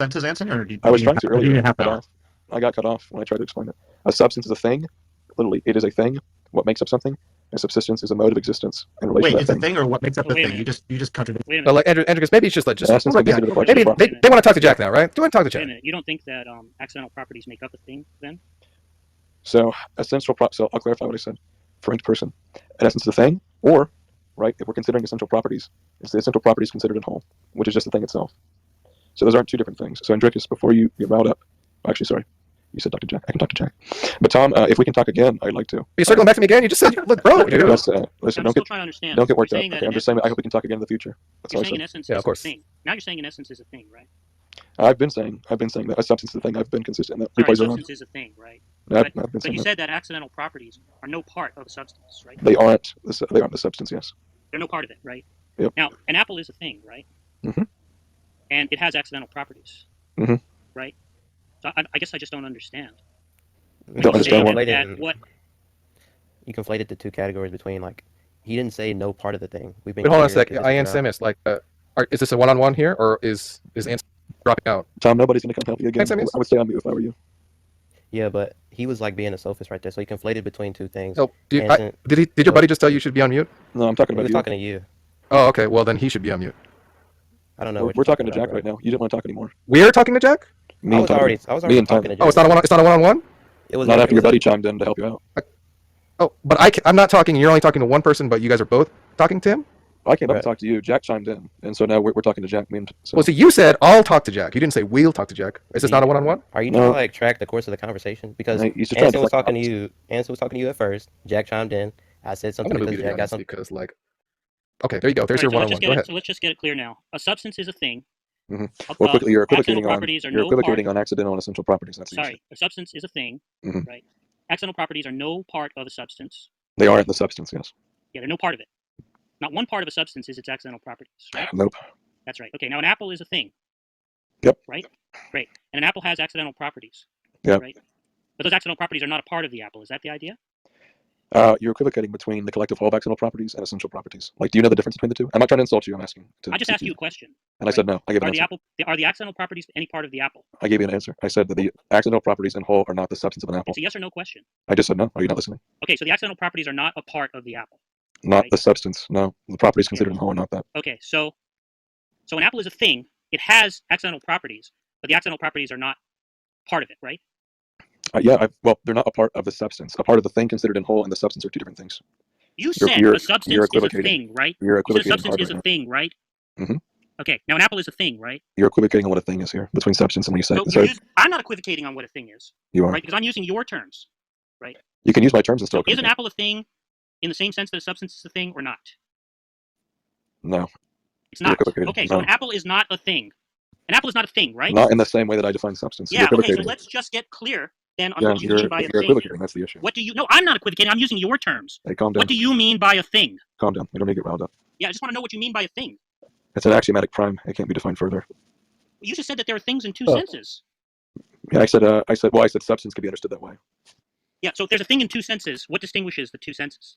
Sentence answer, or I was trying to earlier. you have cut off. I got cut off when I tried to explain it. A substance is a thing. Literally, it is a thing. What makes up something? And subsistence is a mode of existence in relation Wait, to that it's a thing or what makes up the thing? You just contradict. Wait a minute. So like Andrew, because maybe it's just like In essence, we consider the partial maybe property. they want to talk to Jack now, right? Go ahead and talk to Wait a Jack. minute. You don't think that accidental properties make up a thing then? So so I'll clarify what I said. For each person, in essence, the thing, or right, if we're considering essential properties, it's the essential properties considered in whole, which is just the thing itself. So those aren't two different things. So Andricus, before you get riled up, actually, sorry, you said Dr. Jack. I can talk to Jack. But Tom, if we can talk again, I'd like to. You're circling back to me again. You just said, look, bro, dude. Listen, I'm still trying to understand. Don't get worked up. You're saying Okay, I'm just saying I hope we can talk again in the future. That's all You're I saying in said. essence Yeah, is of course. a thing. Now you're saying in essence is a thing, right? I've been saying that a substance is a thing. I've been consistent. That Sorry, replays are on. substance is a thing, right? I've been But saying you that. said that accidental properties are no part of a substance, right? They aren't the substance. Yes. They're no part of it, right? Yep. Now, an apple is a thing, right? Mm-hmm. And it has accidental properties, Mm-hmm. right? So I guess I just don't understand. Don't understand what. You conflated the two categories between, like, he didn't say no part of the thing. We've been Wait, hold on a clear sec. to I am this throughout. Semis. Like, is this a one-on-one here, or is Ansem dropping out? Tom, nobody's gonna come help you again. Thanks, I would stay on mute if I were you. Yeah, but he was like being a sophist right there, so he conflated between two things. Oh, Ansem- did your buddy just tell you should be on mute? No, I'm talking He about was you. talking to you. Oh, okay. Well, then he should be on mute. I don't know. We're what you're talking to about, Jack bro. right now. You didn't want to talk anymore. We're talking to Jack. Me I and was already and talking to Jack. Oh, it's not a one-on-one. It was Not it after your was a- buddy chimed in to help you out. Oh, but I'm not talking. You're only talking to one person, but you guys are both talking to him. I came up Right. and talked to you. Jack chimed in, and so now we're talking to Jack. So. Well, see, you said I'll talk to Jack. You didn't say we'll talk to Jack. Is this not a one-on-one? Are you No. trying to like track the course of the conversation? Because No, he's just trying to Anson was deflect talking to you. Anson was talking to you at first. Jack chimed in. I said I'm something gonna move because you to Jack got something. because like, okay, there you go. There's All your right, one-on-one. Go ahead. So let's just get it clear now. A substance is a thing. Mm-hmm. Well, quickly, you're equivocating on properties are no on accidental and essential properties. That's the issue. Sorry, a substance is a thing, Mhm. right? Accidental properties are no part of a substance. They aren't the substance. Yes. Yeah, they're no part of it. Not one part of a substance is its accidental properties, right? Nope. That's right. Okay, now an apple is a thing. Yep. Right? Great. And an apple has accidental properties. Yep. Right? But those accidental properties are not a part of the apple. Is that the idea? You're equivocating between the collective whole of accidental properties and essential properties. Like, do you know the difference between the two? I'm not trying to insult you. I'm asking. I just asked you a question. And I said no. I gave an answer. Are the accidental properties any part of the apple? I gave you an answer. I said that the accidental properties in whole are not the substance of an apple. It's a yes or no question. I just said no. Are you not listening? Okay, so the accidental properties are not a part of the apple. Not Right. the substance. No, the properties considered in whole are not that. Okay, so an apple is a thing. It has accidental properties, but the accidental properties are not part of it, right? Well, they're not a part of the substance. A part of the thing considered in whole and the substance are two different things. You said a substance is a thing, right? You're You said a equivocating substance hard is right a now. thing, right? Mhm. Okay, now an apple is a thing, right? You're equivocating on what a thing is here between substance and when you say. So I'm not equivocating on what a thing is, You are. right? Because I'm using your terms, right? You can use my terms and still. So is an apple a thing in the same sense that a substance is a thing or not? No. It's not. equivocating. Okay, so No. an apple is not a thing. An apple is not a thing, right? Not in the same way that I define substance. Yeah, You're okay, so equivocating. let's just get clear then on Yeah, what you you're mean by a thing. equivocating. That's the issue. What do you... No, I'm not equivocating. I'm using your terms. Hey, calm down. What do you mean by a thing? Calm down. You don't need to get riled up. Yeah, I just want to know what you mean by a thing. It's an axiomatic prime. It can't be defined further. You just said that there are things in two Oh. senses. Yeah, I said substance could be understood that way. Yeah, so if there's a thing in two senses, what distinguishes the two senses?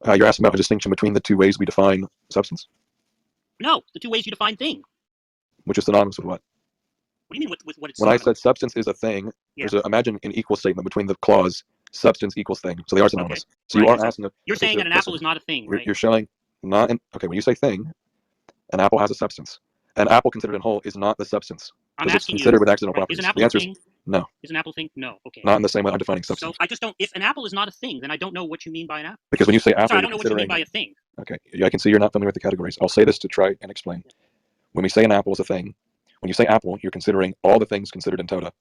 You're asking about a distinction between the two ways we define substance, No, the two ways you define thing. which is synonymous with what? What do you mean with what it's When I synonymous? said substance is a thing, Yeah. imagine an equal statement between the clause substance equals thing. So they are synonymous. So you Right, are so asking. You're saying that an apple is not a thing, right? You're showing not. Okay, when you say thing, an apple has a substance. An apple considered in whole is not the substance. I'm Because it's asking you. considered with accidental Right, properties. is an apple The a answer is thing? no. Is an apple a thing? No. Okay. Not in the same way I'm defining So substance. I just don't. If an apple is not a thing, then I don't know what you mean by an apple. Because when you say apple, Sorry, I you're don't know what you mean considering. by a thing. Okay, yeah, I can see you're not familiar with the categories. I'll say this to try and explain. When we say an apple is a thing, when you say apple, you're considering all the things considered in tota.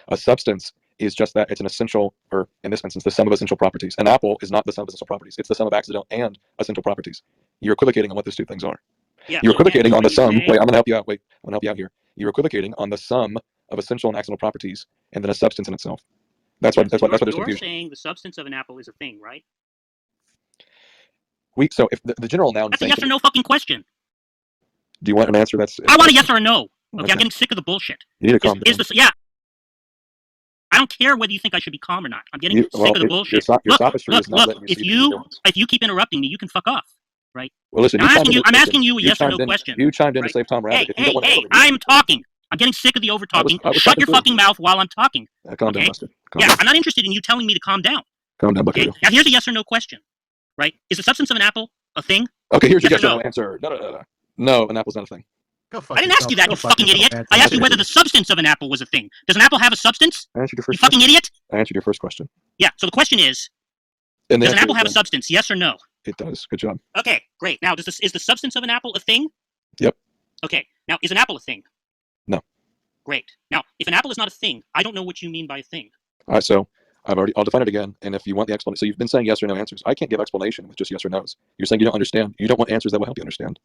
A substance is just that. It's an essential, or in this instance, the sum of essential properties. An apple is not the sum of essential properties. It's the sum of accidental and essential properties. You're equivocating on what those two things are. Yeah, You're so again, equivocating on the when you sum. say- Wait, I'm going to help you out. Wait, I'm going to help you out here. You're equivocating on the sum of essential and accidental properties and then a substance in itself. That's what there's You're confusion. saying the substance of an apple is a thing, right? So if the general noun That's a thing, yes or no fucking question. do you want an answer that's I want a yes or a no. Okay, Okay. I'm getting sick of the bullshit. you need to calm Is down. this yeah? I don't care whether you think I should be calm or not. I'm getting sick of the bullshit. Your sophistry Look, is not letting you if see the nuance. you keep interrupting me, you can fuck off. right? Well, listen, Now, you I'm asking you a you yes or chimed no in- question. You chimed in right? to save Tom Rabbit. Hey, If you don't hey, want to hey! tell me, I'm talking. I'm getting sick of the over talking. I was Shut talking your to him. fucking mouth while I'm talking. Calm down, Okay? Buster. Calm Yeah, down. I'm not interested in you telling me to calm down. Calm down, Okay? Buckaroo. Now here's a yes or no question. Right? Is the substance of an apple a thing? Okay, here's your Yes yes or or no? no answer. No. No, an apple's not a thing. Go fuck I didn't ask you that, you fucking idiot. I asked you whether the substance of an apple was a thing. Does an apple have a substance? I answered your You first fucking question. idiot. I answered your first question. Yeah. So the question is, And the does an answer apple is have a no. substance? Yes or no? It does. Good job. Okay, great. Now, is the substance of an apple a thing? Yep. Okay. Now, is an apple a thing? No. Great. Now, if an apple is not a thing, I don't know what you mean by a thing. All right, so I'll define it again. And if you want the explanation, so you've been saying yes or no answers. I can't give explanation with just yes or no's. You're saying you don't understand. You don't want answers that will help you understand.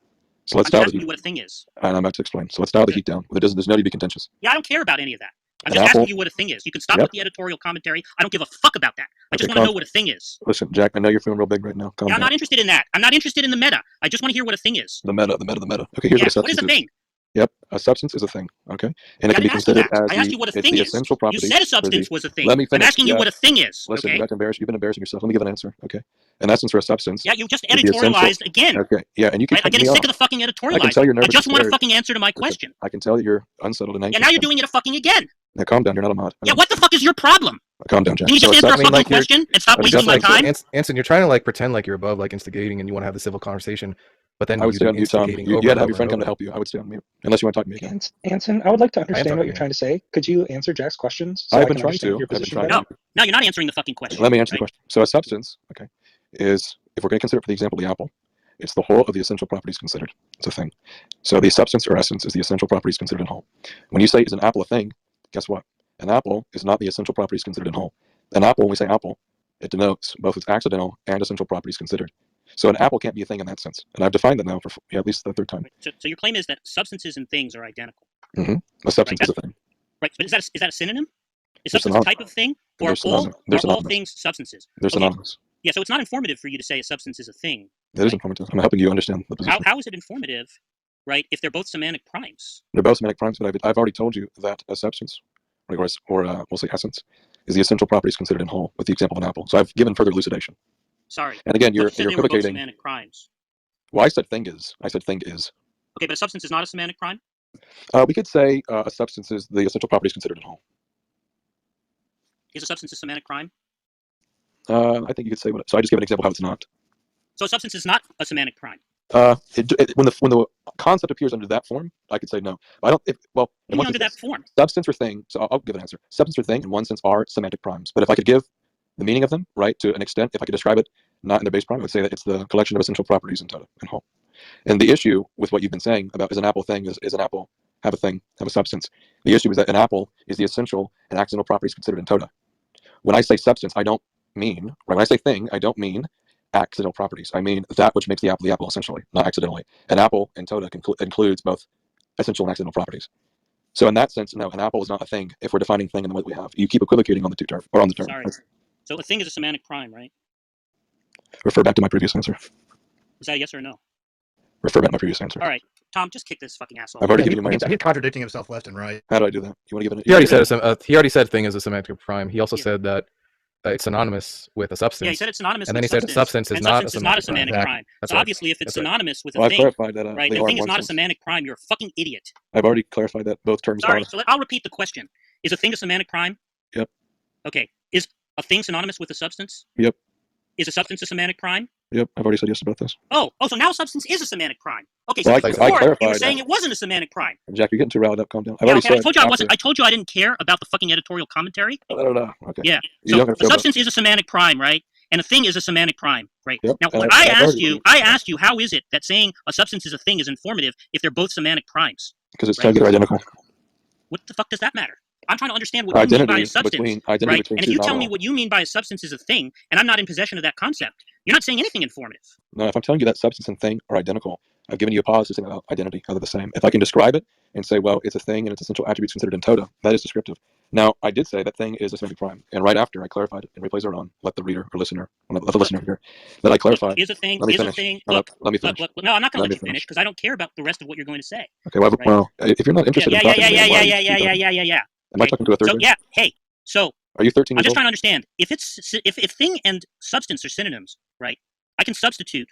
So let's I'm dial just the asking you heat. what a thing is. And I'm about to explain. So let's dial the heat down. There's no need to be contentious. Yeah, I don't care about any of that. I'm An just apple? asking you what a thing is. You can stop Yep. with the editorial commentary. I don't give a fuck about that. I just Okay, want to know what a thing is. Listen, Jack, I know you're feeling real big right now. Calm Yeah, I'm down. not interested in that. I'm not interested in the meta. I just want to hear what a thing is. The meta. Okay, here's Yeah, what a what is substance a thing? Yep, a substance is a thing. Okay, and Yeah, it I can be didn't ask you considered that. as I asked you what a it's thing the is. essential You properties. said a for substance the- was a thing. Let me finish. I'm asking you Yeah. what a thing is. Listen, Okay. you've been embarrassing yourself. Let me give an answer. Okay, in essence, for a substance. Yeah, you just is the essential- editorialized again. Okay, yeah, and you can Right? I'm cut me getting sick off. of the fucking I editorializing. can tell you're nervous. I just and want a scared. fucking answer to my Listen, question. I can tell that you're unsettled and anxious. Yeah, now you're doing it fucking again. Now calm down. You're not a mod. Yeah, what the fuck is your problem? Calm down, Jack. Can you just So answer a I mean, fucking like, you're- question and stop I mean, wasting my that's like- time? Anson, you're trying to like pretend like you're above like instigating and you want to have the civil conversation, but then I would you've stay been on mute, Tom. instigating You over had and to have your over friend and come to over. help you. I would stay on mute unless you want to talk to me again. Anson, I would like to understand talking what you're to trying to say. Could you answer Jack's questions? So I've I been can trying understand to. your I've been position trying better? to. No, you're not answering the fucking question. Let me answer the right? question. So a substance, okay, is, if we're going to consider, for the example, the apple, it's the whole of the essential properties considered. It's a thing. So the substance or essence is the essential properties considered in whole. When you say is an apple a thing, guess what? An apple is not the essential properties considered in whole. An apple, when we say apple, it denotes both its accidental and essential properties considered. So an apple can't be a thing in that sense. And I've defined that now for at least the third time. Right. So your claim is that substances and things are identical. A substance is a thing. Right. But is that a synonym? Is They're substance a synonymous. type of thing? Or They're all synonymous. They're are all synonymous. things substances? They're Okay. synonymous. Yeah, so it's not informative for you to say a substance is a thing. That is informative. I'm helping you understand the position. How is it informative, right, if they're both semantic primes? They're both semantic primes, but I've already told you that a substance, or we'll say essence, is the essential properties considered in whole, with the example of an apple. So I've given further elucidation. Sorry. And again, you're You said they were both equivocating. semantic primes. Well, I said thing is. Okay, but a substance is not a semantic prime? We could say a substance is the essential properties considered in whole. Is a substance a semantic prime? I think you could say what. So I just give an example of how it's not. So a substance is not a semantic prime. When the concept appears under that form, I could say no. But I don't. What do you mean under that form? Substance or thing. So I'll give an answer. Substance or thing, in one sense, are semantic primes. But if I could give the meaning of them, right, to an extent, if I could describe it not in their base prime, I would say that it's the collection of essential properties in total and whole. And the issue with what you've been saying about is an apple thing, is an apple have a thing, have a substance. The issue is that an apple is the essential and accidental properties considered in tota. When I say substance, I don't mean, right, when I say thing, I don't mean accidental properties. I mean that which makes the apple essentially, not accidentally. An apple in tota includes both essential and accidental properties. So in that sense, no, an apple is not a thing if we're defining thing in the way that we have. You keep equivocating on the two term, or on the term. Sorry. So a thing is a semantic prime, right? Refer back to my previous answer. Is that a yes or a no? Refer back to my previous answer. All right, Tom, just kick this fucking asshole. I've already given you my He's answer. contradicting himself left and right. How do I do that? You want to give it? He already said he already said thing is a semantic prime. He also Yeah. said that it's synonymous with a substance. Yeah, he said it's synonymous And with then he said substance. substance is And not substance a is not a semantic semantic prime. prime. That's So right. obviously, if it's That's right. synonymous with a Well, I've thing, clarified that. right, they and a are thing in is one not a sense. semantic prime, you're a fucking idiot. I've already clarified that both terms Sorry, are. so I'll repeat the question. Is a thing a semantic prime? Yep. Okay. Is a thing synonymous with a substance? Yep. Is a substance a semantic prime? Yep, I've already said yes about this. Oh, so now substance is a semantic prime. Okay, so Well, I before you were clarified saying that. it wasn't a semantic prime. Jack, you're getting too riled up. Calm down. I've Yeah, already okay, I said. told you I after- wasn't. I told you I didn't care about the fucking editorial commentary. No. Okay. Yeah. You So don't have to a feel bad. substance is a semantic prime, right? And a thing is a semantic prime, right? Yep, Now, and what I've I already- asked you, how is it that saying a substance is a thing is informative if they're both semantic primes? Because it's target identical. What the fuck does that matter? I'm trying to understand what you mean by a substance, Identity right? between And two if you is not tell me all. what you mean by a substance is a thing, and I'm not in possession of that concept, you're not saying anything informative. No, if I'm telling you that substance and thing are identical, I've given you a pause to think about identity. Are they the same? If I can describe it and say, well, it's a thing and its essential attributes considered in tota, that is descriptive. Now, I did say that thing is a semantic prime, and right after I clarified it, and replays are on. Let the reader or listener, let the listener hear that I clarified. Look, is a thing. Let me Is a finish. thing. No, Look, let me finish. look. No, I'm not going to Let let me you finish finish. because I don't care about the rest of what you're going to say. Okay, well, Right. well, if you're not interested in talking to me, why are you talking? Yeah. Am I talking to a third So grade? yeah, hey. So Are you 13 I'm years just old? trying to understand if thing and substance are synonyms, right? I can substitute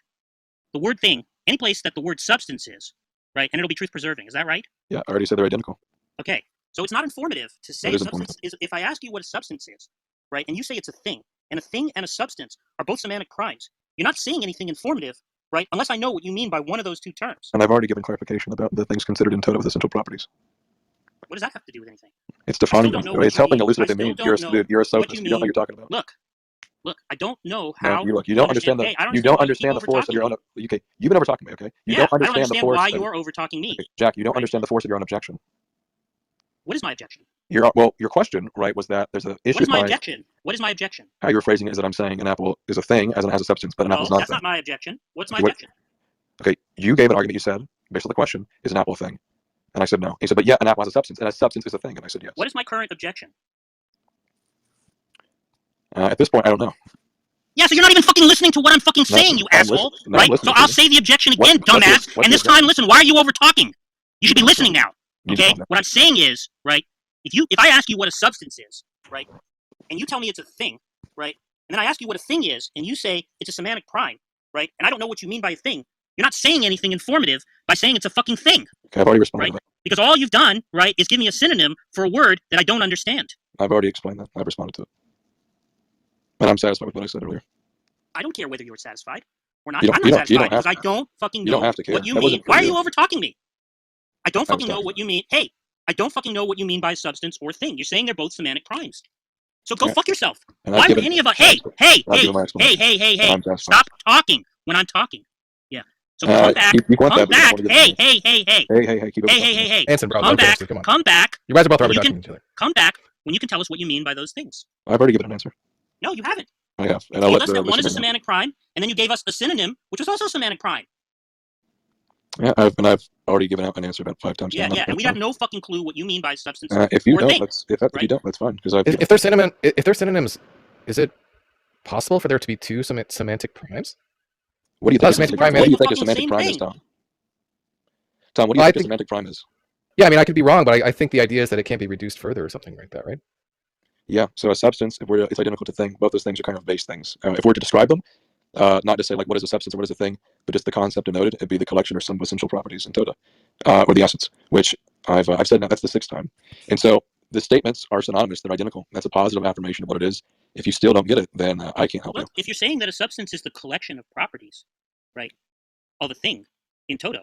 the word thing, any place that the word substance is, right, and it'll be truth preserving. Is that right? Yeah, I already said they're identical. Okay. So it's not informative to say That is substance is, if I ask you what a substance is, right, and you say it's a thing and a substance are both semantic primes, you're not saying anything informative, right, unless I know what you mean by one of those two terms. And I've already given clarification about the things considered in toto with essential properties. What does that have to do with anything? It's defining don't them. know what It's you helping mean. elucidate I the meaning. still You're don't know you're a what sophist. you You don't know what mean. you're talking about. Look, I don't know No, how you don't understand the hey, I don't you don't why you keep understand the force of your own. over-talking Okay, you've been over-talking me. Okay, you Yeah, don't I don't understand the understand force. why of, you're over-talking me. okay, Jack, you don't right? understand the force of your own objection. What is my objection? Your question, right, was that there's an issue. What is my objection? What is my objection? How you're phrasing it is that I'm saying an apple is a thing as in it has a substance, but an apple's No, not that's a thing. not my objection. What's my Okay, objection? Okay, you gave an argument. You said based on the question, is an apple a thing? And I said no. He said, but yeah, an apple has a substance, and a substance is a thing. And I said yes. What is my current objection? At this point, I don't know. Yeah, so you're not even fucking listening to what I'm fucking No, saying, you I'm asshole, no, I'm right? So listening to I'll you. say the objection What- again, what's your- dumbass. what's And your this time, objection? listen, why are you over talking? You should be listening now. You Okay? just calm What I'm saying is, right, if I ask you what a substance is, right, and you tell me it's a thing, right, and then I ask you what a thing is, and you say it's a semantic prime, right, and I don't know what you mean by a thing, you're not saying anything informative by saying it's a fucking thing. Okay, I've already responded Right? to that. Because all you've done, right, is give me a synonym for a word that I don't understand. I've already explained that. I've responded to it. And I'm satisfied with what I said earlier. I don't care whether you were satisfied or not. You don't- I'm you not don't- you satisfied don't have because I don't fucking You don't know have to care. what you That mean. wasn't for Why are you. you over talking me? I don't I was fucking know talking. what you mean. Hey, I don't fucking know what you mean by substance or thing. You're saying they're both semantic primes. So go Yeah. fuck yourself. And Why I've would given, any of us? I've Hey, given my explanation. And I'm satisfied. Stop talking when I'm talking. Yeah. So come back. You want Come that, but you back. don't want to give Hey, it to me. hey. Keep it. Hey. Anson, bro, Come don't back. seriously, come on. Come back. You guys are both When rubber you ducking can each other. come back when you can tell us what you mean by those things. I've already given an answer. No, you haven't. I have. And You I'll gave let us the that one is a listener know. semantic prime, and then you gave us a synonym, which was also a semantic prime. Yeah, I've already given out an answer about 5 times. Yeah, now. and we have no fucking clue what you mean by substance If you or don't, thing. if you don't, that's fine. Because If they're synonyms, is it possible for there to be two semantic primes? What do you Not think? semantic prime. What do you the think a fucking semantic same prime is, thing. Tom? Tom, what do you Well, I think a think- semantic prime is? Yeah, I mean, I could be wrong, but I think the idea is that it can't be reduced further or something like that, right? Yeah. So a substance, if it's identical to thing, both those things are kind of base things. If we're to describe them, not to say like what is a substance or what is a thing, but just the concept denoted, it'd be the collection or sum of essential properties in tota, or the essence, which I've said now. That's the 6th time. And so the statements are synonymous; they're identical. That's a positive affirmation of what it is. If you still don't get it, then I can't help Look, if you're saying that a substance is the collection of properties, right, of a thing in toto,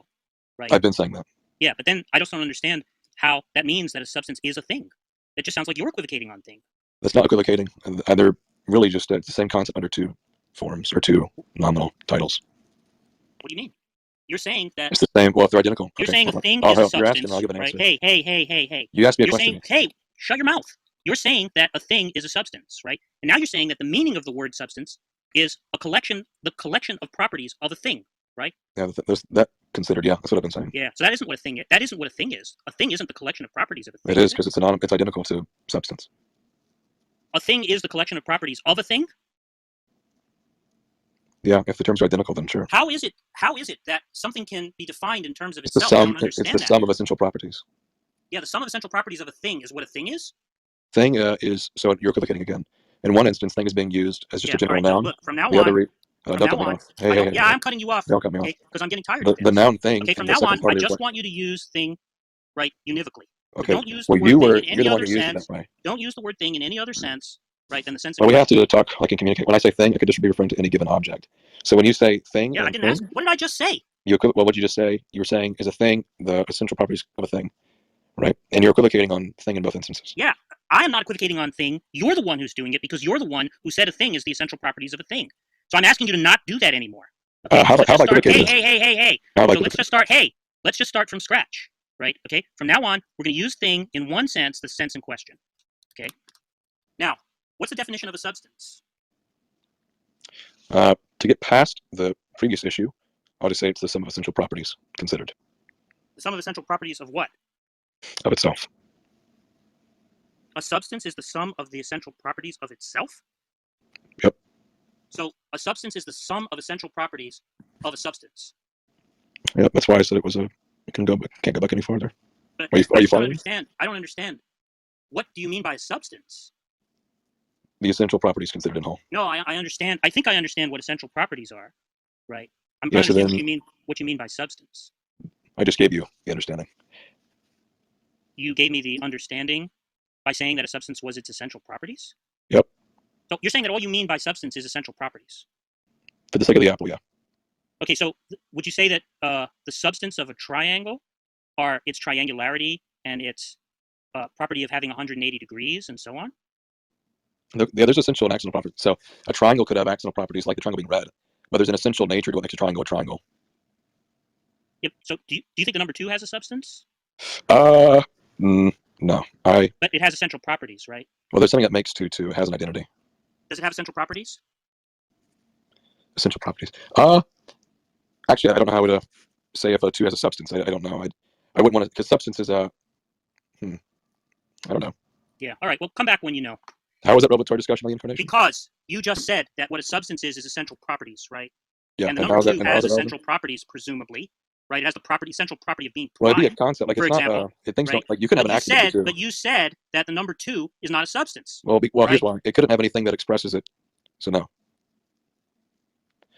right? you. I've been saying that. Yeah, but then I just don't understand how that means that a substance is a thing. It just sounds like you're equivocating on thing. That's not equivocating, and they're really just it's the same concept under 2 forms or 2 nominal titles. What do you mean? You're saying that It's the same. Well, if they're identical, you're okay, saying a hold on. thing I'll is a help. You're asking, substance, I'll give an right? answer. Hey. You asked me a You're question. saying, hey, shut your mouth. You're saying that a thing is a substance, right? And now you're saying that the meaning of the word substance is the collection of properties of a thing, right? Yeah, there's that considered. Yeah, that's what I've been saying. Yeah. So that isn't what a thing is. That isn't what a thing is. A thing isn't the collection of properties of a thing. It is because it's identical to substance. A thing is the collection of properties of a thing. Yeah, if the terms are identical, then sure. How is it that something can be defined in terms of It's the itself? I sum. don't It's understand the that. sum of essential properties. Yeah, the sum of essential properties of a thing is what a thing is. Thing is so you're equivocating again. In one instance, thing is being used as just a general all right, so noun. look, from now The on, other, from don't now cut me on, off. Hey, I'm cutting you off. Don't cut me off. Okay, because I'm getting tired of this. The noun thing. Okay, from in the now second on, part I of your just question- want you to use thing, right, univocally. Okay. Don't use the Well, word thing in you're any the one other who used it sense. that way. Don't use the word thing in any other sense, right, than the sense. Well, we have to talk like and communicate. When I say thing, it could just be referring to any given object. So when you say thing, Yeah, I and didn't thing, ask. What did I just say? well, what did you just say? You were saying is a thing the essential properties of a thing, right? And you're equivocating on thing in both instances. Yeah, I am not equivocating on thing. You're the one who's doing it because you're the one who said a thing is the essential properties of a thing. So I'm asking you to not do that anymore. Okay? How Let's have I just start. equivocated? Hey. How have I So let's just start. Hey, let's just start from scratch, right? Okay. From now on, we're going to use thing in one sense, the sense in question. Okay. Now, what's the definition of a substance? To get past the previous issue, I'll just say it's the sum of essential properties considered The sum of essential properties of what? of itself. A substance is the sum of the essential properties of itself? Yep. So a substance is the sum of essential properties of a substance. Yep. That's why I said it was a. It can't go back any farther. But Are you I don't following? understand. I don't understand. What do you mean by a substance? The essential properties considered in whole. No, I understand. I think I understand what essential properties are, right? I'm Yeah, trying to so understand then what you mean by substance. I just gave you the understanding. You gave me the understanding by saying that a substance was its essential properties? Yep. So you're saying that all you mean by substance is essential properties. For the sake of the apple, yeah. Okay, so would you say that the substance of a triangle are its triangularity and its property of having 180 degrees and so on? Yeah, there's essential and accidental properties. So a triangle could have accidental properties like the triangle being red, but there's an essential nature to what makes a triangle a triangle. Yep. So do you think the number 2 has a substance? No. But it has essential properties, right? Well, there's something that makes 2 2. It has an identity. Does it have essential properties? Essential properties. Actually, I don't know how to say if a 2 has a substance. I don't know. I wouldn't want to, because substance is I don't know. Yeah. All right. Well, come back when you know. How is that relevant to our discussion on the incarnation? Because you just said that what a substance is essential properties, right? Yeah. And the And number how is 2 that? And how has is it relevant? essential properties, presumably, right? It has the essential property of being Well, prime. it'd be a concept. Like for it's not. example, Things right? don't like you can have an accident too. But you said that the number 2 is not a substance. Well, here's right? why. It couldn't have anything that expresses it. So no.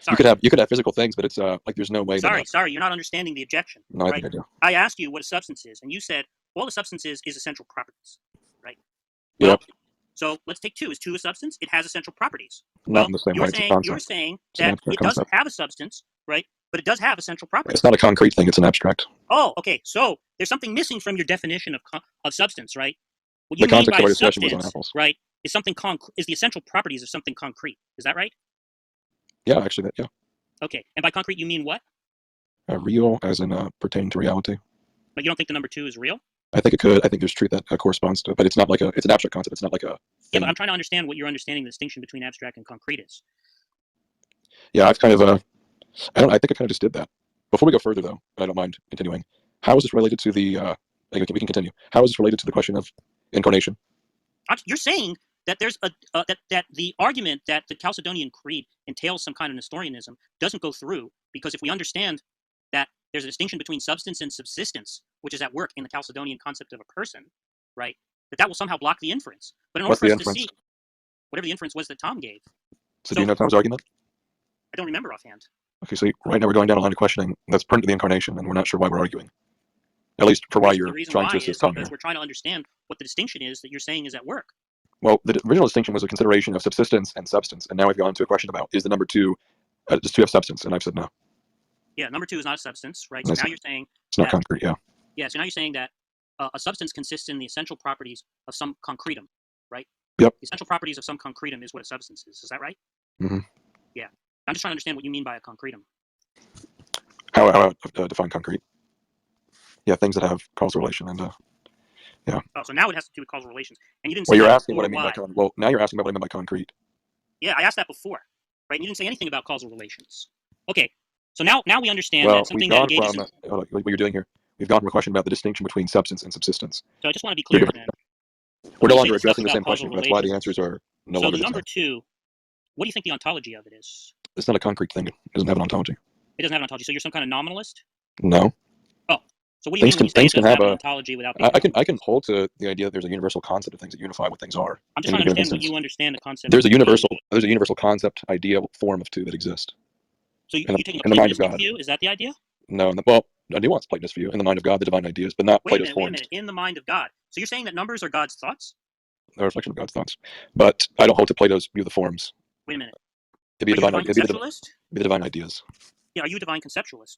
Sorry. You could have physical things, but it's like there's no way. Sorry, you're not understanding the objection. No, I right? think I do. I asked you what a substance is, and you said all a substance is essential properties, right? Yep. Well, so let's take 2. Is 2 a substance? It has essential properties. Not in the same way. It's a concept. You're saying It's an that abstract it doesn't concept. have a substance, right? But it does have essential properties. It's not a concrete thing. It's an abstract. Oh, okay. So there's something missing from your definition of substance, right? What The you mean context by of our discussion was on substance, apples. right, is something is the essential properties of something concrete. Is that right? Yeah, actually, yeah. Okay. And by concrete, you mean what? Real, as in pertaining to reality. But you don't think the number 2 is real? I think it could. I think there's truth that corresponds to it, but it's not like it's an abstract concept. It's not like a thing. Yeah, but I'm trying to understand what you're understanding the distinction between abstract and concrete is. Yeah, I've kind of, I think I kind of just did that. Before we go further, though, I don't mind continuing. How is this related to the, we can continue. How is this related to the question of incarnation? You're saying that there's that the argument that the Chalcedonian Creed entails some kind of Nestorianism doesn't go through, because if we understand that there's a distinction between substance and subsistence, which is at work in the Chalcedonian concept of a person, right, that will somehow block the inference. But in order for us to see whatever the inference was that Tom gave. So do you know Tom's argument? I don't remember offhand. Okay, so right now we're going down a line of questioning that's pertinent to the incarnation, and we're not sure why we're arguing. At least for why you're trying to assist Tom here. Because we're trying to understand what the distinction is that you're saying is at work. Well, the original distinction was a consideration of subsistence and substance, and now we've gone to a question about, is the number 2, does 2 have substance? And I've said no. Yeah, number 2 is not a substance, right? So now you're saying it's not concrete, yeah. Yeah, so now you're saying that a substance consists in the essential properties of some concretum, right? Yep. The essential properties of some concretum is what a substance is. Is that right? Mm-hmm. Yeah. I'm just trying to understand what you mean by a concretum. How I define concrete? Yeah, things that have causal relation and yeah. Oh, so now it has to do with causal relations, and you didn't. Well, say you're that asking what I mean by concrete. Well, now you're asking about what I mean by concrete. Yeah, I asked that before, right? And you didn't say anything about causal relations. Okay, so now we understand Well, that something we've that gone engages from what you're doing here. We've gone from a question about the distinction between substance and subsistence. So I just want to be clear then. We're no you say longer the stuff addressing the about same question. causal That's why the relations. answers are no So longer the the number same. 2, what do you think the ontology of it is? It's not a concrete thing. It doesn't have an ontology. It doesn't have an ontology. So you're some kind of nominalist? No. Oh, so what do you mean when you say it doesn't have an ontology without being I can hold to the idea that there's a universal concept of things that unify what things are. I'm just trying to understand what you understand the concept. There's a universal concept, idea, form of 2 that exists. So you're taking a in the mind of Platonistic God. view? Is that the idea? No, well, a nuanced Platonist view in the mind of God, the divine ideas, but not Plato's forms. Wait a minute. In the mind of God. So you're saying that numbers are God's thoughts? A reflection of God's thoughts. But I don't hold to Plato's view of the forms. Wait a minute. It'd be a divine conceptualist? Be the divine ideas. Yeah, are you a divine conceptualist?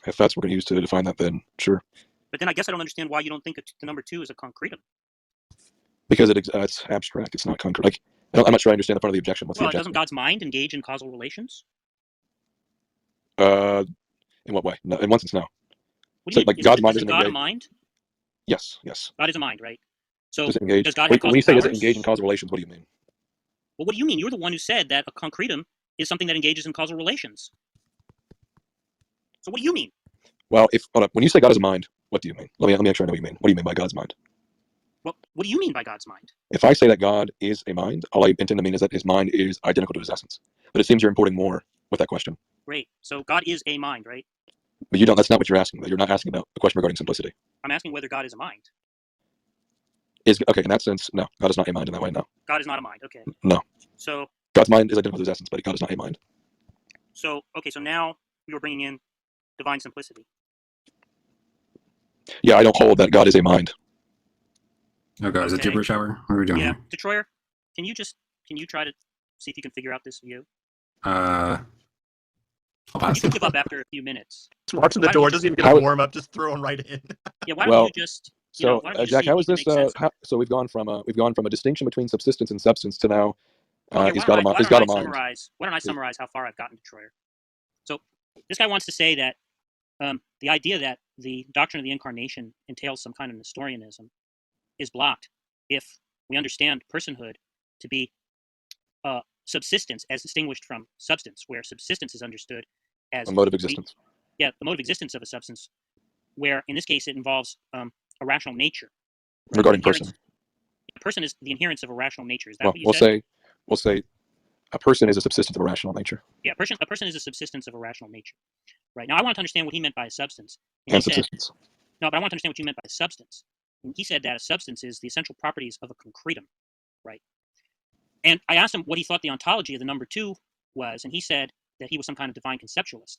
If that's what we're going to use to define that, then sure. But then I guess I don't understand why you don't think the number 2 is a concretum. Because it's abstract. It's not concrete. Like, I'm not sure I understand the part of the objection. What's the objection? Doesn't God's mind engage in causal relations? In what way? No, in one sense, no. What do you mean? Like God's mind isn't doesn't God engage. a mind? Yes. God is a mind, right? So does it engage? Does God have causal when you say powers? does it engage in causal relations, what do you mean? Well, what do you mean? You're the one who said that a concretum is something that engages in causal relations. So what do you mean? Well, hold up. When you say God is a mind, what do you mean? Let me make sure I know what you mean. What do you mean by God's mind? Well, what do you mean by God's mind? If I say that God is a mind, all I intend to mean is that his mind is identical to his essence. But it seems you're importing more with that question. Great. So God is a mind, right? But you don't. That's not what you're asking. You're not asking about the question regarding simplicity. I'm asking whether God is a mind. Okay, in that sense, no. God is not a mind in that way, no. God is not a mind, okay. No. So God's mind is identical to his essence, but God is not a mind. So, okay, so now we were bringing in divine simplicity. Yeah, I don't hold that God is a mind. Oh god, is it Okay. gibberish hour? What are we doing Yeah, here? Detroyer, can you try to see if you can figure out this view? I'll You pass. can give up after a few minutes. Just watching the Why don't you door just- doesn't even get How- a warm up, just throw him right in. Yeah, why don't Well, you just, So, why don't you just Jack, see how if is you this? can make sense? So we've gone from a distinction between subsistence and substance to now Okay, he's got a why he's don't got I a mind. summarize? Why don't I summarize how far I've gotten, Detroyer? So this guy wants to say that the idea that the doctrine of the incarnation entails some kind of Nestorianism is blocked if we understand personhood to be subsistence as distinguished from substance, where subsistence is understood as A mode of existence. the mode of existence of a substance, where in this case it involves a rational nature. Right? Regarding The inherence- person. A person is the inherence of a rational nature. Is that Well, what you said? we'll say a person is a subsistence of a rational nature Yeah, a person is a subsistence of a rational nature. Right. Now I want to understand what he meant by a substance. and he said, subsistence. no, but I want to understand what you meant by a substance. And he said that a substance is the essential properties of a concretum. Right. And I asked him what he thought the ontology of the number 2 was, and he said that he was some kind of divine conceptualist.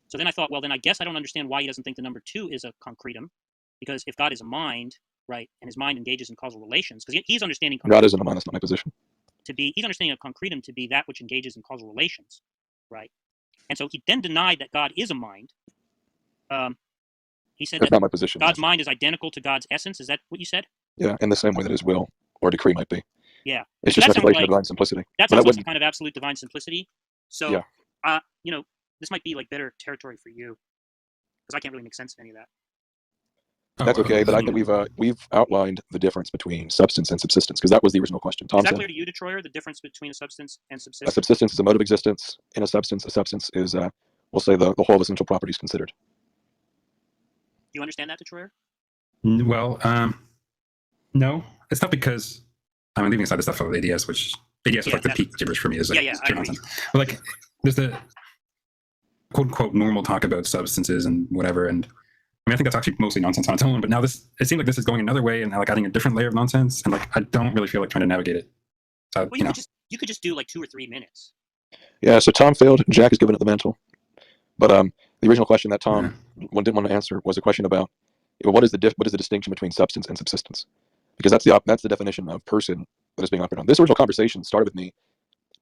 So then I thought, well, then I guess I don't understand why he doesn't think the number 2 is a concretum, because if God is a mind, right, and his mind engages in causal relations, because he's understanding God isn't a mind. That's not my position. he's understanding a concretum to be that which engages in causal relations, right? And so he then denied that God is a mind. He said That's that not my position. God's mind is identical to God's essence. Is that what you said? Yeah, in the same way that his will or decree might be. Yeah. It's So just that sounds manipulation like- of divine simplicity. That But I sounds like wouldn't- some kind of absolute divine simplicity. So, Yeah. this might be like better territory for you, because I can't really make sense of any of that. That's okay, but I think we've outlined the difference between substance and subsistence because that was the original question. Tom Is that said clear to you, Detroyer, the difference between a substance and a subsistence? subsistence is a mode of existence. In a substance is we'll say the whole of essential properties considered. Do you understand that, Detroyer? Well, no, it's not because I'm leaving aside the stuff of ADS, which ADS is Yeah, like the that- peak gibberish for me. Is like Yeah, I pure agree. nonsense. But like, there's the quote unquote normal talk about substances and whatever, and I mean, I think that's actually mostly nonsense on its own. But now it seems like this is going another way and like adding a different layer of nonsense, and like I don't really feel like trying to navigate it. So Well, you could just do like 2 or 3 minutes. Yeah, so Tom failed. Jack is given it the mantle. But the original question that Tom didn't want to answer was a question about what is the distinction between substance and subsistence? Because that's the definition of person that is being operated on. This original conversation started with me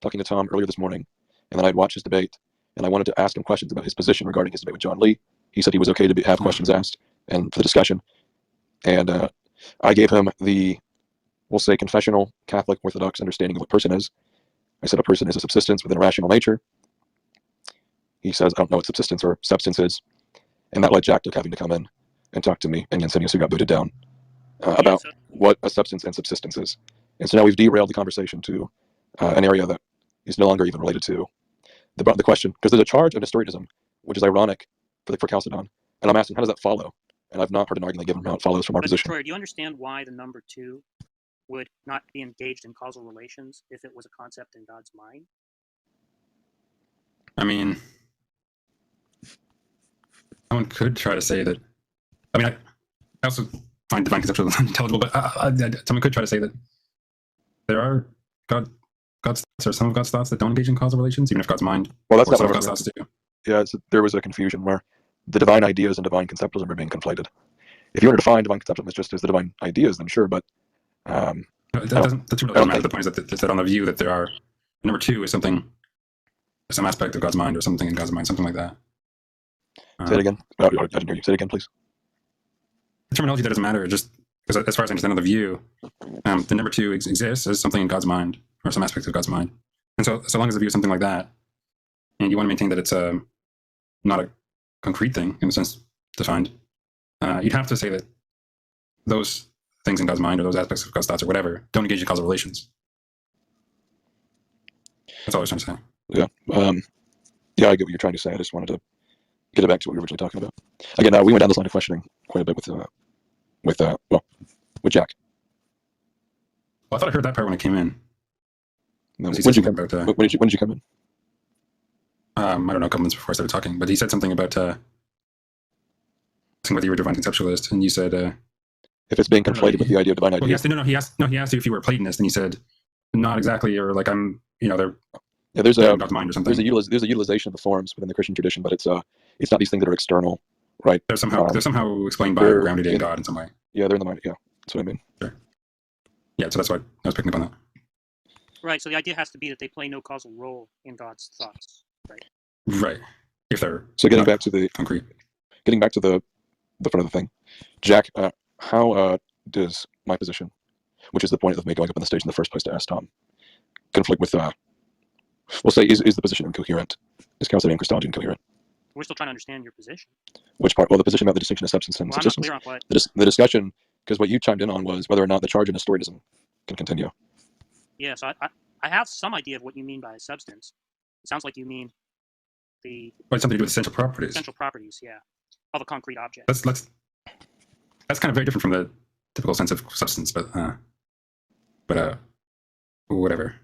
talking to Tom earlier this morning, and then I'd watched his debate, and I wanted to ask him questions about his position regarding his debate with John Lee. He said he was okay to have questions asked and for the discussion, and I gave him the, we'll say, confessional Catholic Orthodox understanding of what person is. I said a person is a subsistence within a rational nature. He says, I don't know what subsistence or substance is. And that led Jack to having to come in and talk to me and Jensenius, who got booted down, about what a substance and subsistence is. And so now we've derailed the conversation to an area that is no longer even related to the question. Because there's a charge of Nestorianism, which is ironic for Chalcedon. And I'm asking, how does that follow? And I've not heard an argument given how it follows from our But position. Detroyer, do you understand why the number 2 would not be engaged in causal relations if it was a concept in God's mind? I mean, someone could try to say that. I mean, I also find divine conceptualism unintelligible, but someone could try to say that there are God's thoughts or some of God's thoughts that don't engage in causal relations, even if God's mind. Well, that's or not some what of I God's was. thoughts do. Yeah, there was a confusion where the divine ideas and divine conceptualism are being conflated. If you want to define divine conceptualism as just as the divine ideas, then sure, but No, that doesn't really matter. The point is that on the view that there are number 2 is something, some aspect of God's mind or something in God's mind, something like that. say it again. I didn't hear you. Say it again, please. The terminology that doesn't matter. Just because as far as I understand the view, the number 2 exists as something in God's mind or some aspect of God's mind. And so long as the view is something like that, and you want to maintain that it's not a concrete thing in the sense defined, you'd have to say that those things in God's mind or those aspects of God's thoughts or whatever don't engage in causal relations. That's all I was trying to say. Yeah. Yeah, I get what you're trying to say. I just wanted to get it back to what we were originally talking about. Again, we went down this line of questioning quite a bit with Jack. Well, I thought I heard that part when I came in. No, He when said did you come? something about, When did you come in? I don't know, a couple minutes before I started talking, but he said something about asking whether you were a divine conceptualist, and you said If it's being conflated with the idea of divine well, ideas. he asked you if you were a Platonist, and you said not exactly, or like I'm, they're Yeah, there's in a God's mind or something. there's a utilization of the forms within the Christian tradition, but it's not these things that are external, right? They're somehow explained by they're or grounded in in- God in some way. Yeah, they're in the mind. Yeah, that's what I mean. Yeah, so that's why I was picking up on that. Right. So the idea has to be that they play no causal role in God's thoughts. Right. Right. If they're So getting not back to the concrete. front of the thing, Jack, how does my position, which is the point of me going up on the stage in the first place to ask Tom, conflict with we'll say, is the position incoherent? Is Causality and Christology incoherent? We're still trying to understand your position. Which part? Well, the position about the distinction of substance and Well, I'm not subsistence. clear on what. The discussion, because what you chimed in on was whether or not the charge in Nestorianism can continue. Yeah. So I have some idea of what you mean by a substance. It sounds like you mean the But it's something to do with essential properties. essential properties. Yeah. Of a concrete object. That's kind of very different from the typical sense of substance, but whatever.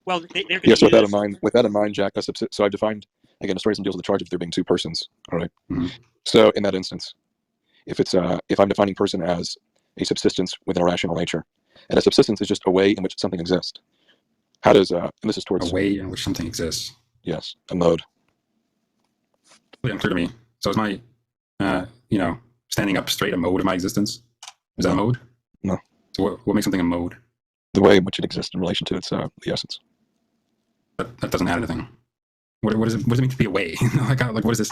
Well, they're going Yeah. to So use. with that in mind, Jack, so I've defined again, Nestorianism deals with the charge of there being two persons. All right. Mhm. So in that instance, if I'm defining person as a subsistence with an irrational nature, and a subsistence is just a way in which something exists. How does and this is towards A way in which something exists. yes, a mode. Really unclear to me. So is my standing up straight a mode of my existence? Is that a mode? No. So what makes something a mode? The way in which it exists in relation to its the essence. That doesn't add anything. What does it mean to be a way? like what is this?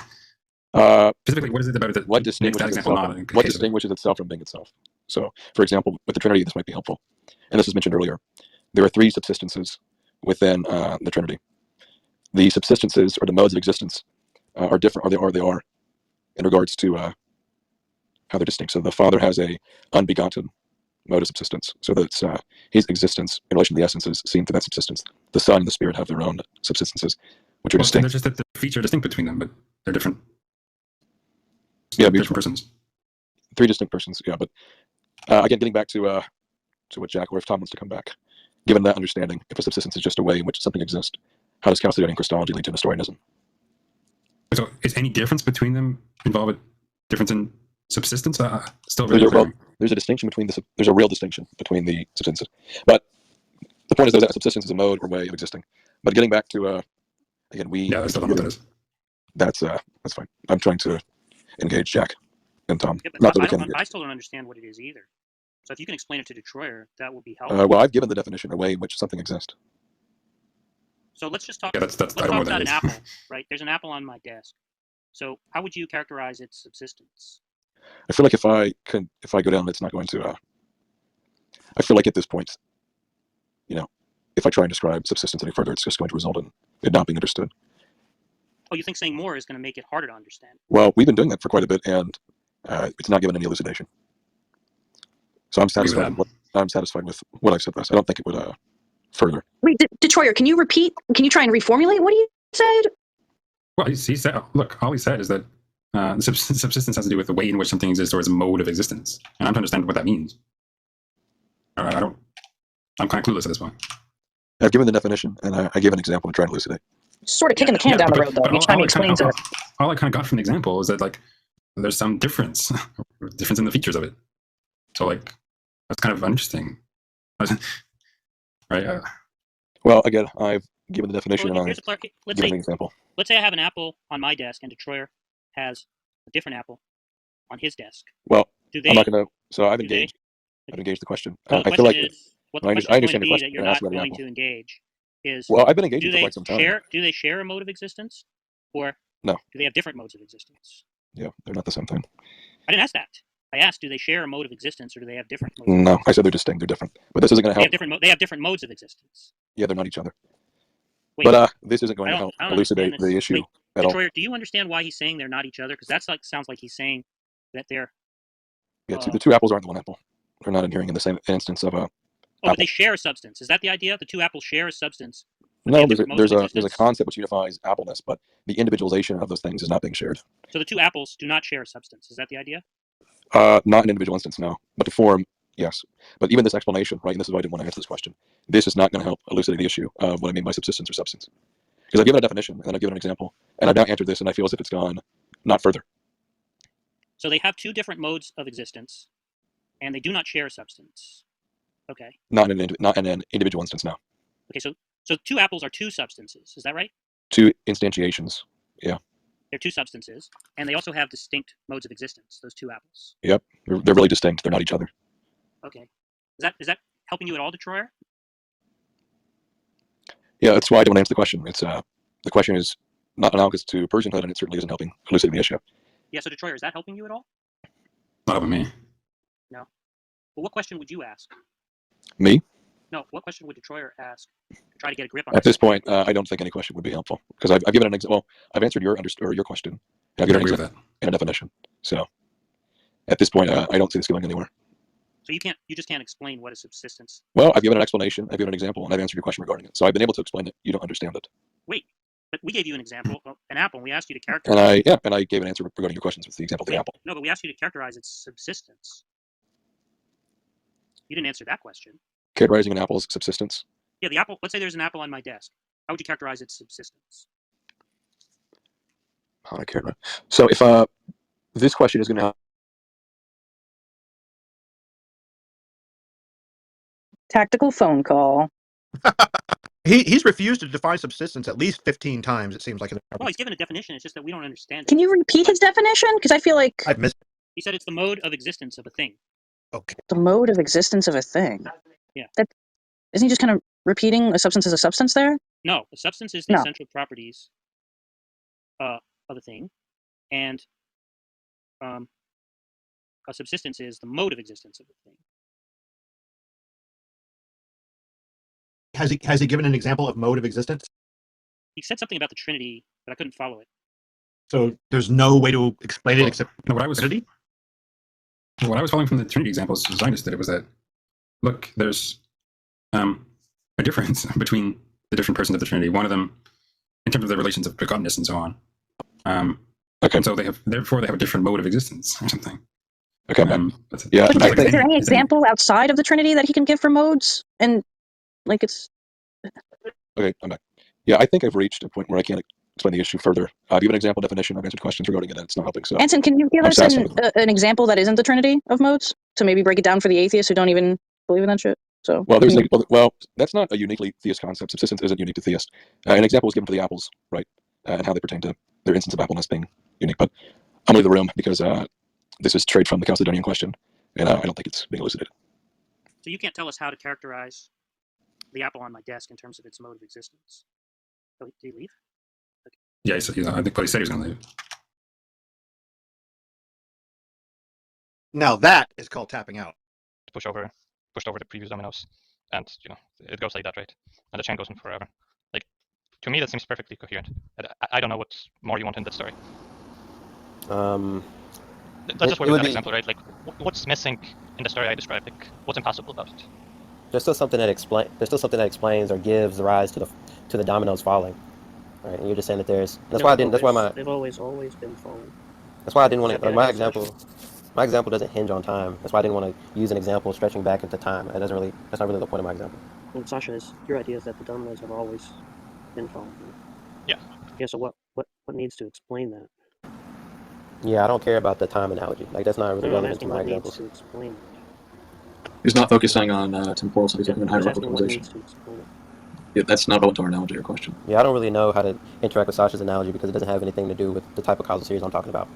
Specifically, what is it about it that What makes distinguishes that example itself? not in What case of it? distinguishes itself from being itself? So, for example, with the Trinity, this might be helpful. And this was mentioned earlier. There are three subsistences within the Trinity. The subsistences or the modes of existence are different, or they are in regards to how they're distinct. So the Father has a unbegotten mode of subsistence, so that his existence in relation to the essence is seen through that subsistence. The Son and the Spirit have their own subsistences, which are Well, distinct. there's just the feature distinct between them, but they're different. Yeah, different persons. Three distinct persons. Yeah, but again, getting back to what Jack, or if Tom wants to come back, given that understanding, if a subsistence is just a way in which something exists, how does Causality and Christology lead to Nestorianism? So is any difference between them involve a difference in subsistence? Still really There's clear. there's a distinction between there's a real distinction between the subsistences, but the point is that subsistence is a mode or way of existing. But getting back to again, Yeah, I still don't know what that is. That's fine. I'm trying to engage Jack and Tom. Yeah, but Not that we can engage. I still don't understand what it is either. So if you can explain it to Detroyer, that would be helpful. Well, I've given the definition, a way in which something exists. So let's just talk. Yeah, that's Let's I don't know talk what about that an is. apple, right? There's an apple on my desk. So how would you characterize its subsistence? I feel like if I go down, it's not going to. I feel like at this point, if I try and describe subsistence any further, it's just going to result in it not being understood. Oh, you think saying more is going to make it harder to understand? Well, we've been doing that for quite a bit, and it's not given any elucidation. So I'm satisfied. I'm satisfied with what I've said thus. I don't think it would further. Wait, Detroyer, can you repeat? Can you try and reformulate what you said? Well, he said, look, all he said is that subsistence has to do with the way in which something exists or its mode of existence. And I'm trying to understand what that means. I'm kind of clueless at this point. I've given the definition, and I give an example to try and elucidate. Sort of kicking the can down the road, though. Each time he explains it. All I kind of got from the example is that, like, there's some difference in the features of it. So, like, that's kind of interesting. Right? Well, again, I've given the definition, Well, and here's I've let's given say an example. let's say I have an apple on my desk, and Detroyer has a different apple on his desk. Well, Do they? I'm not going to. So I've do they- engaged. I've engaged the question. Well, the I feel like. question is, what the I question is going to understand your be question, that you're and ask not about the going apple. to engage is, Well, I've been engaging do for they quite some time. do they share a mode of existence, or No. do they have different modes of existence? Yeah, they're not the same thing. I didn't ask that. I asked, do they share a mode of existence, or do they have different modes? No, I said they're distinct. They're different. But this isn't going to They help. have different modes of existence. Yeah, they're not each other. Wait, But this isn't going to I help don't elucidate understand the this. issue Wait, at all. Detroyer, do you understand why he's saying they're not each other? Because that's like sounds like he's saying that they're. Yeah, the two apples aren't the one apple. They're not adhering in the same instance of a. Oh, but they share a substance. Is that the idea? The two apples share a substance. No, have there's different modes of a existence? concept which unifies appleness, but the individualization of those things is not being shared. So the two apples do not share a substance. Is that the idea? Not an individual instance, no. But the form, yes. But even this explanation, right, and this is why I didn't want to answer this question, this is not going to help elucidate the issue of what I mean by subsistence or substance. Because I've given a definition, and I've given an example, and I've now answered this, and I feel as if it's gone not further. So they have two different modes of existence, and they do not share a substance. Okay. Not in an individual instance, no. Okay. So So 2 apples are 2 substances. Is that right? 2 instantiations. Yeah. They're 2 substances, and they also have distinct modes of existence. Those 2 apples. Yep. They're really distinct. They're not each other. Okay. Is that helping you at all, Detroyer? Yeah, that's why I don't answer the question. It's the question is not analogous to personhood, and it certainly isn't helping elucidate the issue. Yeah. So Detroyer, is that helping you at all? Not helping me. No. Well, what question would you ask? Me? No. What question would Detroyer ask to try to get a grip on At this point, I don't think any question would be helpful because I've given an example. Well, I've answered your question. And I've I given an agree with example that. and a definition. So at this point, I don't see this going anywhere. So you just can't explain what is subsistence. Well, I've given an explanation. I've given an example, and I've answered your question regarding it. So I've been able to explain it. You don't understand it. Wait, but we gave you an example of an apple, and we asked you to characterize. And I gave an answer regarding your questions with the example of the apple. No, but we asked you to characterize its subsistence. You didn't answer that question. Characterizing an apple's subsistence. Yeah, the apple. Let's say there's an apple on my desk. How would you characterize its subsistence? How I care. So if this question is going to have Tactical phone call. He's refused to define subsistence at least 15 times, it seems like. Well, he's given a definition. It's just that we don't understand it. Can you repeat his definition? Because I feel like I've missed He said it's the mode of existence of a thing. Okay. the mode of existence of a thing. Yeah. Isn't he just kind of repeating a substance as a substance there? No, a substance is the No. essential properties of a thing, and a subsistence is the mode of existence of a thing. Has he given an example of mode of existence? He said something about the Trinity, but I couldn't follow it. So there's no way to explain it Well, except no, what I was Trinity? What I was following from the Trinity examples, as I understood it, was that look, there's a difference between the different persons of the Trinity. One of them, in terms of their relations of begottenness and so on. Okay. And so therefore they have a different mode of existence or something. okay, That's it. Yeah, But I is think- there any example outside of the Trinity that he can give for modes? And like it's okay, I'm back. Yeah, I think I've reached a point where I can't explain the issue further. I've given an example definition. I've answered questions regarding it, and it's not helping. So Anson, can you give I'm us satisfied with an example that isn't the Trinity of modes to maybe break it down for the atheists who don't even believe in that shit? So well, there's well, that's not a uniquely theist concept. Subsistence isn't unique to theist. An example was given for the apples, right, and how they pertain to their instance of appleness being unique. But I'm leaving the room because this is straight from the Causality question, and I don't think it's being elucidated. So you can't tell us how to characterize the apple on my desk in terms of its mode of existence. Oh, did he leave? Yeah, I think he said he was going to leave. Now that is called tapping out. pushed over the previous dominoes, and it goes like that, right? And the chain goes on forever. Like, to me, that seems perfectly coherent. I don't know what more you want in that story. Let's just work with that example, right? Like, what's missing in the story I described? Like, what's impossible about it? There's still something that explains or gives rise to the dominoes falling, right? And you're just saying that there's. That's why I didn't. That's why They've always been falling. That's why I didn't want to. Okay, My that's example. My example doesn't hinge on time. That's why I didn't want to use an example stretching back into time. That's not really the point of my example. Well, Sasha, your idea is that the dominoes have always been falling. Yeah. Yeah. So what needs to explain that? Yeah, I don't care about the time analogy. Like, that's not really relevant to my what needs examples. to explain it. He's not focusing on temporal, so he's looking at He's hierarchical asking what causation. needs to explain it. Yeah, that's not relevant to our analogy or question. Yeah, I don't really know how to interact with Sasha's analogy because it doesn't have anything to do with the type of causal series I'm talking about.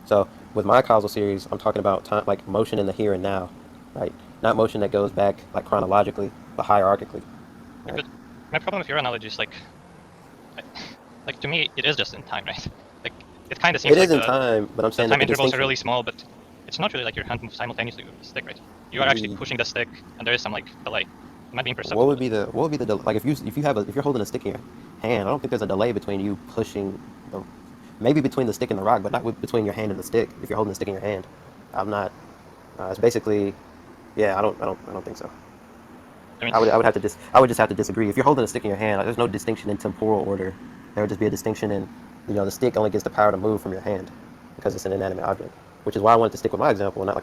So with my causal series, I'm talking about time, like motion in the here and now, right? Not motion that goes back like chronologically, but hierarchically. Right? But my problem with your analogy is like to me, it is just in time, right? Like, it kind of seems It like is in time, but I'm saying time that the intervals are distinction. really small, but it's not really like your hand moves simultaneously with the stick, right? You are actually pushing the stick, and there is some like delay. Am I being perceptible? What would be the like if you're holding a stick in your hand? I don't think there's a delay between you pushing the, maybe between the stick and the rock, but not between your hand and the stick. If you're holding the stick in your hand, I'm not. It's basically, yeah. I don't think so. I mean, I would just have to disagree. If you're holding a stick in your hand, there's no distinction in temporal order. There would just be a distinction in, the stick only gets the power to move from your hand because it's an inanimate object. Which is why I wanted to stick with my example, not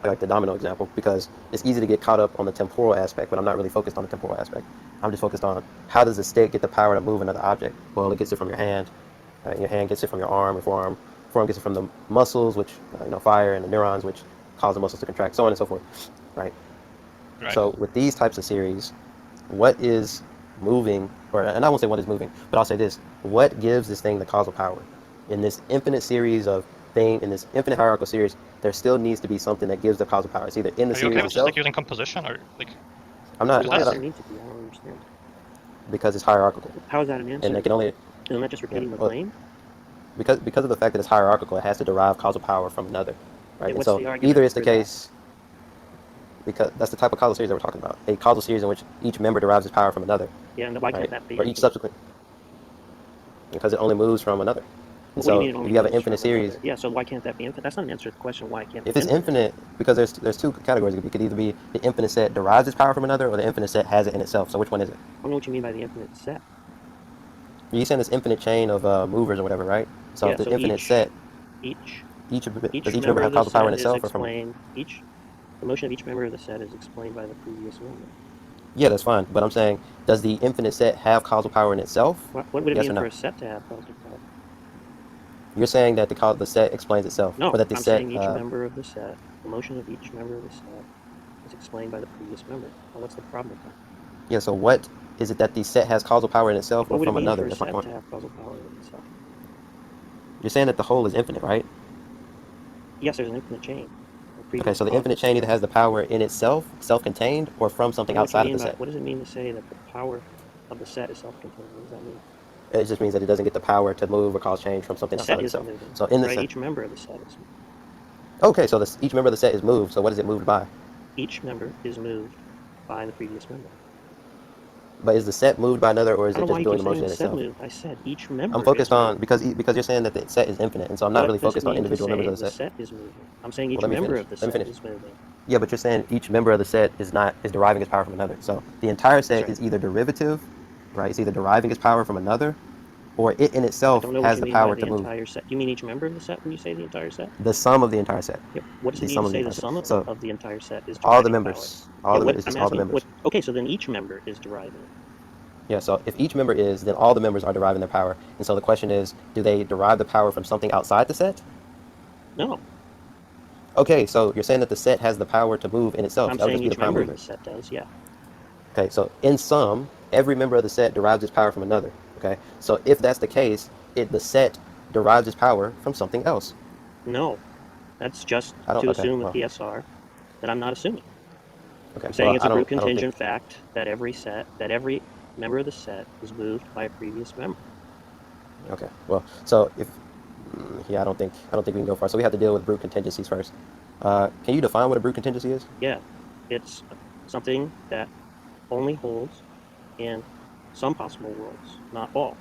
like the domino example, because it's easy to get caught up on the temporal aspect, but I'm not really focused on the temporal aspect. I'm just focused on how does the stick get the power to move another object? Well, it gets it from your hand. Your hand gets it from your arm. Your forearm gets it from the muscles, which fire, and the neurons, which cause the muscles to contract, so on and so forth, right? right. So with these types of series, what is moving, and I won't say what is moving, but I'll say this: what gives this thing the causal power? In this infinite series of in this infinite hierarchical series, there still needs to be something that gives the causal power. It's either in the Are you okay series with just itself. like using composition or like? I'm not. Because I Why does that's it don't, need to be? I don't understand. because it's hierarchical, How is that an and answer? they can only Isn't that just repeating the well, claim? because of the fact that it's hierarchical, it has to derive causal power from another, right? Okay, And what's so the argument either it's the for that? case, because that's the type of causal series that we're talking about, a causal series in which each member derives its power from another, Yeah, and why right? can't that be Or each infinite? subsequent, because it only moves from another. And What do you so mean it if only you have an moves infinite from another? series, Yeah, so why can't that be infinite? That's not an answer to the question why it can't be if it's infinite, because there's two categories. It could either be the infinite set derives its power from another, or the infinite set has it in itself. So which one is it? I don't know what you mean by the infinite set. You're saying this infinite chain of movers or whatever, right? So Yeah, if the so infinite set, each does each member member have of the causal power in set is itself or from? explained. The motion of each member of the set is explained by the previous member. Yeah, that's fine. But I'm saying, does the infinite set have causal power in itself? What would it Yes mean or for no? a set to have causal power? You're saying that the set explains itself, No, or that the I'm set. saying each member of the set, the motion of each member of the set is explained by the previous member. Well, what's the problem with that? Yeah. So what is it that the set has causal power in itself, What or would it from mean another? for a That's my set point. to have causal power in itself? You're saying that the whole is infinite, right? Yes, there's an infinite chain. Okay. So the infinite chain either has the power in itself, self-contained, or from something outside of the set. What does it mean to say that the power of the set is self-contained? What does that mean? It just means that it doesn't get the power to move or cause change from something The outside set of isn't itself. moving. So in the Right, set, each member of the set is moving. okay. So each member of the set is moved. So what is it moved by? Each member is moved by the previous member. But is the set moved by another, or is I it don't know why just you doing keep the motion saying in the set itself? moved. I said each member. I'm focused is on moving. because you're saying that the set is infinite, and so I'm not What really does focused it on mean to individual say members of the the set. set is moving? I'm saying each Well, let me member finish. of the Let me set finish. is moving. Yeah, but you're saying each member of the set is deriving its power from another. So the entire set right. is either derivative, right? It's either deriving its power from another, or it in I itself don't know what has you the mean by power the to move. entire set. Do you mean each member of the set when you say the entire set? The sum of the entire set. Yep. What does The it mean sum to of the say the entire set. sum So of the entire set is all the deriving members, power? all the What, it's I'm just all the asking. members. Okay, so then each member is deriving. Yeah. So if each member is, then all the members are deriving their power. And so the question is, do they derive the power from something outside the set? No, Okay. So you're saying that the set has the power to move in itself. I'm That would saying just be the each prime member of mover. the set does. Yeah. Okay, so in sum, every member of the set derives its power from another. Okay, so if that's the case, the set derives its power from something else. No, that's just I don't. to Okay, assume a well, PSR that I'm not assuming. okay, I'm saying well, it's a group I don't think. contingent fact that every member of the set is moved by a previous member. Okay, well, so if yeah, I don't think we can go far. So we have to deal with brute contingencies first. Can you define what a brute contingency is? Yeah, it's something that only holds in some possible worlds, not all,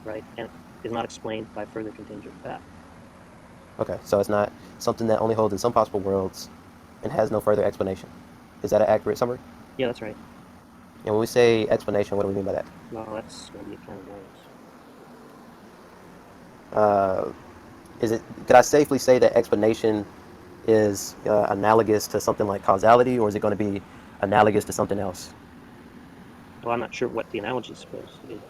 right? And is not explained by further contingent fact. Okay, so it's not something that only holds in some possible worlds and has no further explanation. Is that an accurate summary? Yeah, that's right. And when we say explanation, what do we mean by that? No, that's going to be a can of worms. Could I safely say that explanation is analogous to something like causality, or is it going to be analogous to something else? Well, I'm not sure what the analogy is supposed to be.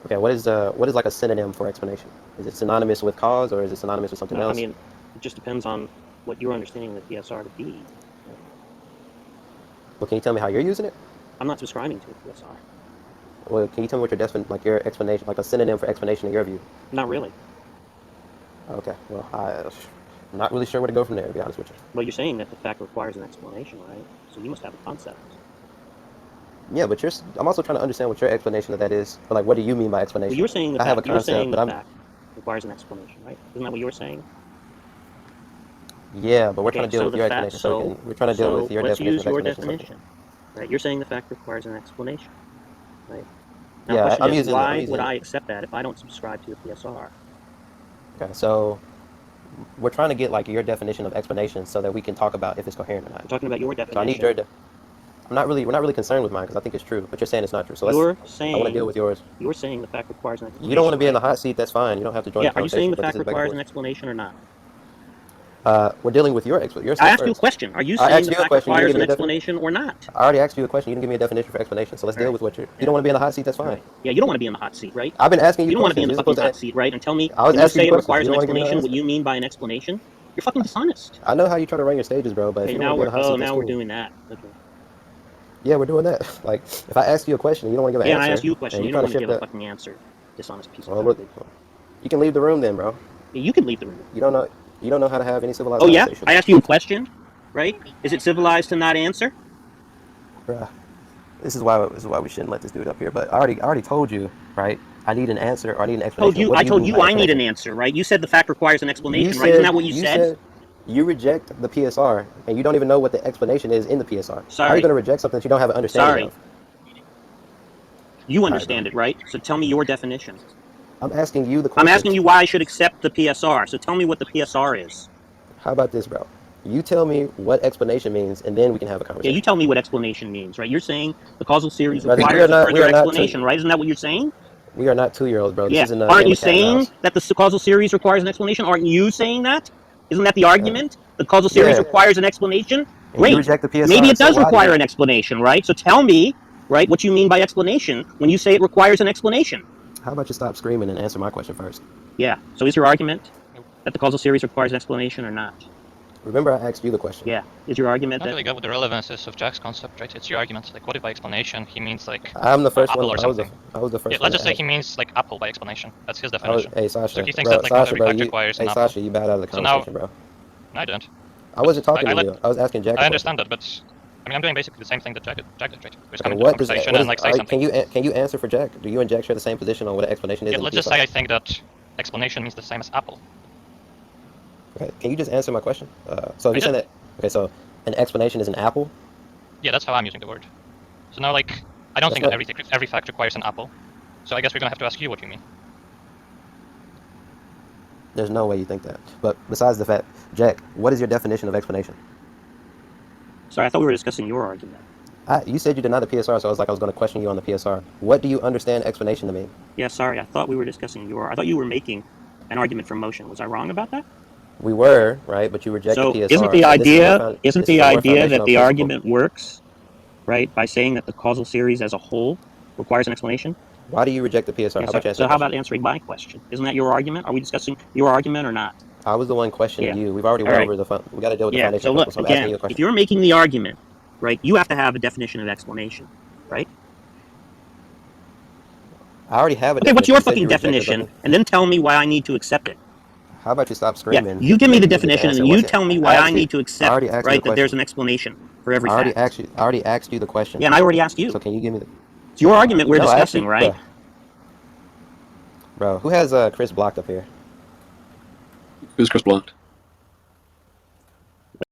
Okay, what is like a synonym for explanation? Is it synonymous with cause, or is it synonymous with something No, else? I mean, it just depends on what you're understanding the PSR to be. Well, can you tell me how you're using it? I'm not subscribing to a PSR. Well, can you tell me what your explanation, like a synonym for explanation in your view? Not really. Okay, well, I'm not really sure where to go from there, to be honest with you. Well, you're saying that the fact requires an explanation, right? So you must have a concept. Yeah, but I'm also trying to understand what your explanation of that is. But like, what do you mean by explanation? Well, you were saying the I have a fact. You were saying concept, the but fact requires an explanation, right? Isn't that what you were saying? yeah, but we're Okay, trying to deal so with the your fact. explanation. We're trying to deal with your let's definition use of your explanation. definition, right? You're saying the fact requires an explanation, right? Now, Yeah, the question I'm is, using. why would I accept that if I don't subscribe to a PSR? Okay, so we're trying to get like your definition of explanation so that we can talk about if it's coherent or not. I'm talking about your definition. So I need your. We're not really concerned with mine because I think it's true, but you're saying it's not true. So I want to deal with yours. You're saying the fact requires an explanation. You don't want to be in the right? hot seat, that's fine. You don't have to join Yeah, the are you conversation. saying the but fact this is back and requires an forth. explanation or not? We're dealing with your I stuff asked you a first. question. Are you I saying asked the you a fact question. You requires didn't an give me a explanation or not? I already asked you a question. You didn't give me a definition for explanation. So let's deal with what you don't want to be in the hot seat, that's fine. Right. Yeah, you don't want to be in the hot seat, right? I've been asking you You don't want to be in questions. the You're fucking supposed hot to. seat, right? And tell me, I was when you asking say you it questions. requires You an don't want to give me an explanation, what answer. you mean by an explanation? You're fucking dishonest. I know how you try to run your stages, bro, but Okay, if you don't now want to be in the hot seat, that's now we're cool. doing that. Okay. Yeah, we're doing that. Like, if I ask you a question and you don't want to give an Yeah, answer, and I ask you a question. and You you're don't trying want to to shift give a that, fucking answer. Dishonest piece of well, look, garbage. you can leave the room then, bro. Yeah, you can leave the room. You don't know. You don't know how to have any civilized Oh yeah, conversation, I asked you a question, right? Is it civilized to not answer? bruh. This is why we shouldn't let this dude up here. But I already told you, right? I need an answer or I need an explanation. What I do you told mean you by I need an explanation? answer, right? You said the fact requires an You explanation, right? Isn't said that what you said? you reject the PSR and you don't even know what the explanation is in the PSR. How are Sorry. you going to reject something that you don't have an understanding Sorry. of? You All right, understand bro. it, right? So tell me your definition. I'm asking you the I'm question. asking you why I should accept the PSR. So tell me what the PSR is. How about this, bro? You tell me what explanation means, and then we can have a Yeah, conversation. you tell me what explanation means, right? You're saying the causal series Brother, requires a further explanation, right? Isn't that what you're saying? We are not 2-year-olds, bro. This Yeah. isn't a Aren't game you of cat and saying mouse. that the causal series requires an explanation? Aren't you saying that? Isn't that the argument? The causal series Yeah. requires an explanation? And you Great. reject the PSR. Maybe it so does why do require you- an explanation, right? So tell me, right, what you mean by explanation when you say it requires an explanation. How about you stop screaming and answer my question first? Yeah. So is your argument that the causal series requires an explanation or not? Remember, I asked you the question. Yeah. Is your I argument don't that really get what the relevances of Jack's concept, right? It's your argument. Like, what if by explanation he means like I'm the first apple one. or I was the something? first Yeah, one. let's just say to he means like apple by explanation. That's his ask. definition. Hey, Sasha. So he thinks Bro, that like not Sasha, every bro. fact requires an Hey, apple. Sasha, you bowed out of the So now, conversation, bro. no, I didn't. I wasn't But talking to you. I was asking Jack. I understand that, but I mean, I'm doing basically the same thing that Jack did, right? We just come into a What does conversation what is? and like say All right, something. can you answer for Jack? Do you and Jack share the same position on what an explanation is? Yeah, in the let's just PSR? say I think that explanation means the same as apple. Okay, can you just answer my question? So if I you're saying did. that, okay, so an explanation is an apple. Yeah, that's how I'm using the word. So now, like, I don't That's think that not. every fact requires an apple. So I guess we're gonna have to ask you what you mean. There's no way you think that. But besides the fact, Jack, what is your definition of explanation? Sorry, I thought we were discussing your argument. You said you denied the PSR, so I was like, I was going to question you on the PSR. What do you understand explanation to mean? Yeah, sorry, I thought we were discussing I thought you were making an argument from motion. Was I wrong about that? We were, right, but you reject the So PSR. isn't the So idea this is a more that foundational the principle. argument works, right, by saying that the causal series as a whole requires an explanation? Why do you reject the PSR? Yeah, How about you answer so the how question? about answering my question? Isn't that your argument? Are we discussing your argument or not? I was the one questioning Yeah. you. We've already All went right. over we got to deal with the Yeah. foundational So look, principle. So I'm asking again, you a if question. you're making the argument, right, you have to have a definition of explanation, right? I already have a Okay, definition. what's your You said fucking you rejected definition? the. And then tell me why I need to accept it. How about you stop Yeah, screaming? you give me the And get the definition, and answer? then you What's it? tell me why I need to I accept, already asked you right, the that there's question. an explanation for every I already fact. asked you the question. Yeah, and I already asked you. So can you give me the? It's your argument we're No, I asked discussing, you, right? bro. Who has Chris blocked up here? Who's Chris blocked?